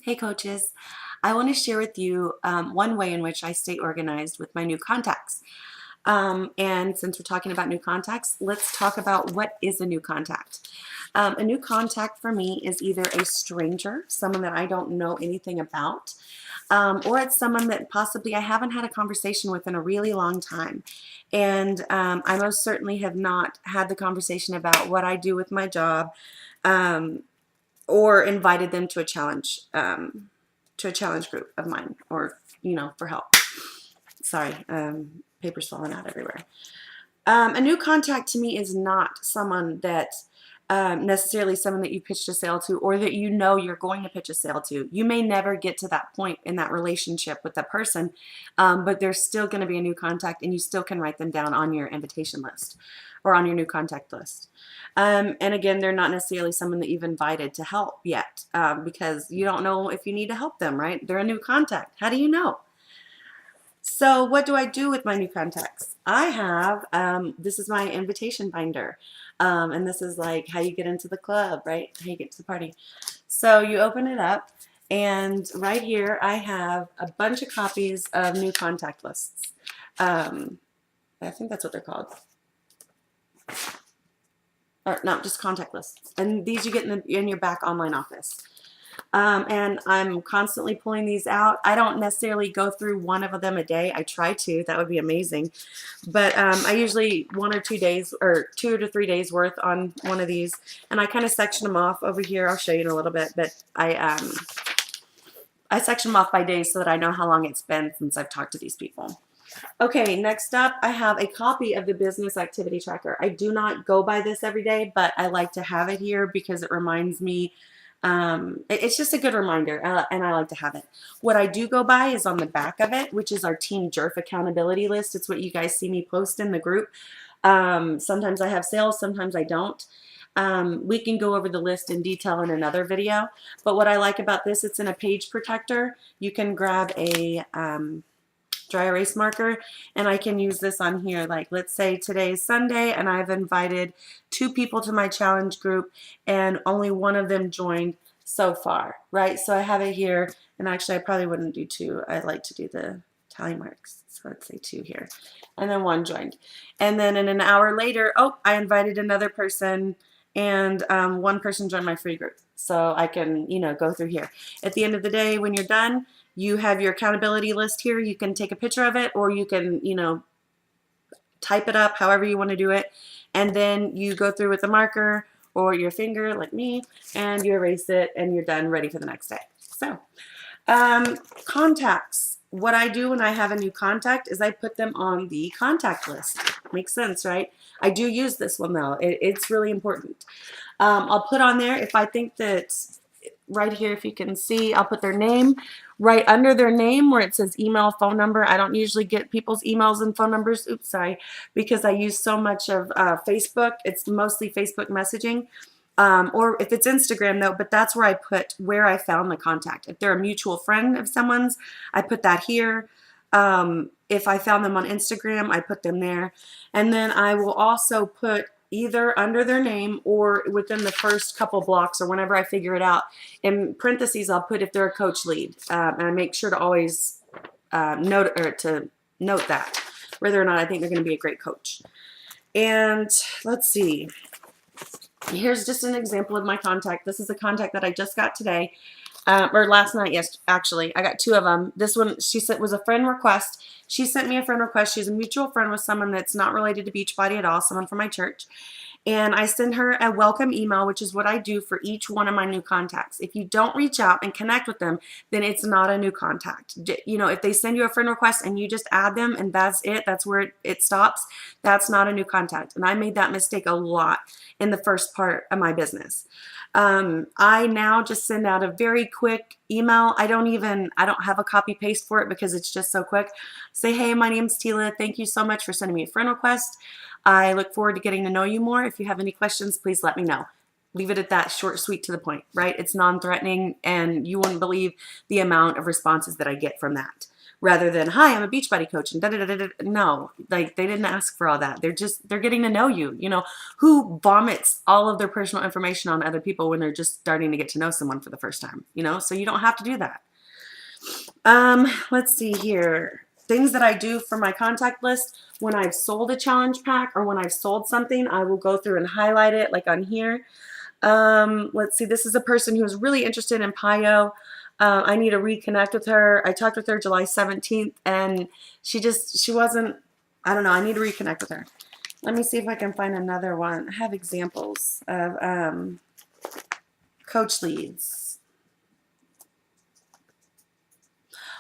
Hey coaches, I want to share with you one way in which I stay organized with my new contacts. And since we're talking about new contacts, let's talk about what is a new contact. A new contact for me is either a stranger, someone that I don't know anything about, or it's someone that possibly I haven't had a conversation with in a really long time. And I most certainly have not had the conversation about what I do with my job. Um, or invited them to a challenge group of mine, or for help. Sorry, paper's falling out everywhere. A new contact to me is not someone that necessarily someone that you pitched a sale to, or that you know you're going to pitch a sale to. You may never get to that point in that relationship with that person, but there's still going to be a new contact, and you still can write them down on your invitation list or on your new contact list. And again, they're not necessarily someone that you've invited to help yet, because you don't know if you need to help them, right? They're a new contact. How do you know? So what do I do with my new contacts? I have, this is my invitation binder. And this is like how you get into the club, right? How you get to the party. So you open it up, and right here I have a bunch of copies of new contact lists. I think that's what they're called. Or no, just contact lists. And these you get in your back online office. And I'm constantly pulling these out. I don't necessarily go through one of them a day. I try to. That would be amazing. But I usually 1 or 2 days, or 2 to 3 days worth on one of these. And I kind of section them off over here. I'll show you in a little bit. But I section them off by days so that I know how long it's been since I've talked to these people. Okay, next up, I have a copy of the business activity tracker. I do not go by this every day, but I like to have it here because it reminds me. It's just a good reminder, and I like to have it. What I do go by is on the back of it, which is our Team Jerf accountability list. It's what you guys see me post in the group. Sometimes I have sales, sometimes I don't. We can go over the list in detail in another video, but what I like about this, it's in a page protector. You can grab a dry erase marker, and I can use this on here. Like, let's say today is Sunday and I've invited 2 people to my challenge group and only one of them joined so far, right? So I have it here, and actually I probably wouldn't do 2. I like to do the tally marks. So let's say 2 here, and then 1 joined. And then in an hour later, oh, I invited another person, and 1 person joined my free group. So I can, go through here. At the end of the day, when you're done, you have your accountability list here. You can take a picture of it, or you can, type it up, however you want to do it. And then you go through with a marker or your finger, like me, and you erase it, and you're done, ready for the next day. So, contacts. What I do when I have a new contact is I put them on the contact list. Makes sense, right? I do use this one, though. It's really important. I'll put on there, if I think that, right here, if you can see, I'll put their name right under their name where it says email, phone number. I don't usually get people's emails and phone numbers, oops, sorry, because I use so much of Facebook. It's mostly Facebook messaging, or if it's Instagram, though, but that's where I put where I found the contact. If they're a mutual friend of someone's, I put that here. If I found them on Instagram, I put them there. And then I will also put either under their name or within the first couple blocks, or whenever I figure it out. In parentheses, I'll put if they're a coach lead, and I make sure to always note that, whether or not I think they're going to be a great coach. And let's see. Here's just an example of my contact. This is a contact that I just got today, or last night. Yes, actually, I got 2 of them. This one, she said, was a friend request. She sent me a friend request. She's a mutual friend with someone that's not related to Beachbody at all, someone from my church. And I send her a welcome email, which is what I do for each one of my new contacts. If you don't reach out and connect with them, then it's not a new contact. If they send you a friend request and you just add them and that's it, that's where it stops, that's not a new contact. And I made that mistake a lot in the first part of my business. I now just send out a very quick email. I don't have a copy paste for it because it's just so quick. Say, hey, my name's Tila. Thank you so much for sending me a friend request. I look forward to getting to know you more. If you have any questions, please let me know. Leave it at that, short, sweet, to the point, right? It's non-threatening, and you wouldn't believe the amount of responses that I get from that. rather than, hi, I'm a Beachbody coach and da da da da. No, like they didn't ask for all that. They're getting to know you. You know, who vomits all of their personal information on other people when they're just starting to get to know someone for the first time, you know? So you don't have to do that. Let's see here. Things that I do for my contact list. When I've sold a challenge pack or when I've sold something, I will go through and highlight it like on here. Let's see, this is a person who's really interested in PiYo. I need to reconnect with her. I talked with her July 17th and she wasn't, I don't know, I need to reconnect with her. Let me see if I can find another one. I have examples of coach leads.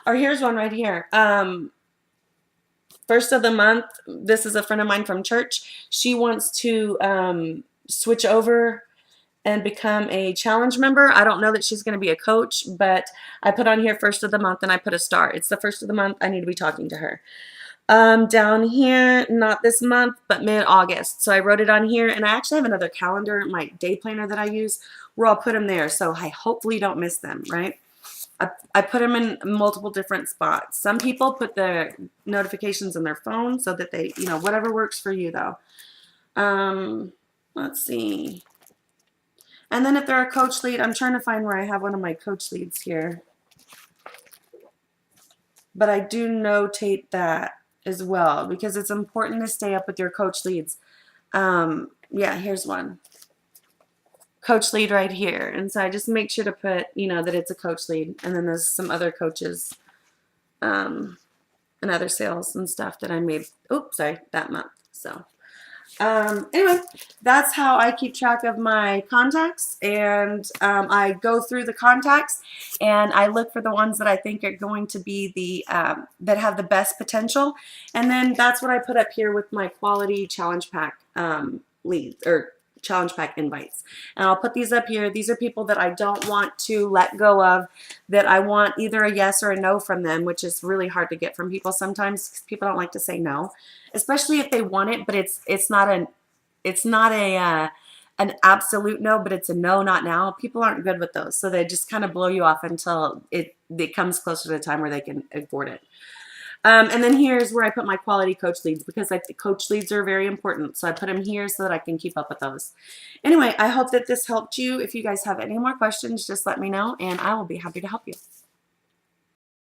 Or here's one right here. First of the month, this is a friend of mine from church. She wants to switch over and become a challenge member. I don't know that she's going to be a coach, but I put on here first of the month and I put a star. It's the first of the month. I need to be talking to her. Down here, not this month, but mid-August. So I wrote it on here, and I actually have another calendar, my day planner that I use, where I'll put them there. So I hopefully don't miss them, right? I put them in multiple different spots. Some people put the notifications in their phone so that they, you know, whatever works for you though. Let's see. And then if they're a coach lead, I'm trying to find where I have one of my coach leads here. But I do notate that as well because it's important to stay up with your coach leads. Yeah, here's one. Coach lead right here. And so I just make sure to put, you know, that it's a coach lead. And then there's some other coaches and other sales and stuff that I made, oops, sorry, that month. So anyway, that's how I keep track of my contacts. And I go through the contacts and I look for the ones that I think are going to be the, that have the best potential. And then that's what I put up here with my quality challenge pack leads or challenge pack invites. And I'll put these up here. These are people that I don't want to let go of, that I want either a yes or a no from them, which is really hard to get from people sometimes because people don't like to say no, especially if they want it, but it's not an absolute no, but it's a no, not now. People aren't good with those. So they just kind of blow you off until it comes closer to the time where they can afford it. And then here's where I put my quality coach leads because I think coach leads are very important. So I put them here so that I can keep up with those. Anyway, I hope that this helped you. If you guys have any more questions, just let me know and I will be happy to help you.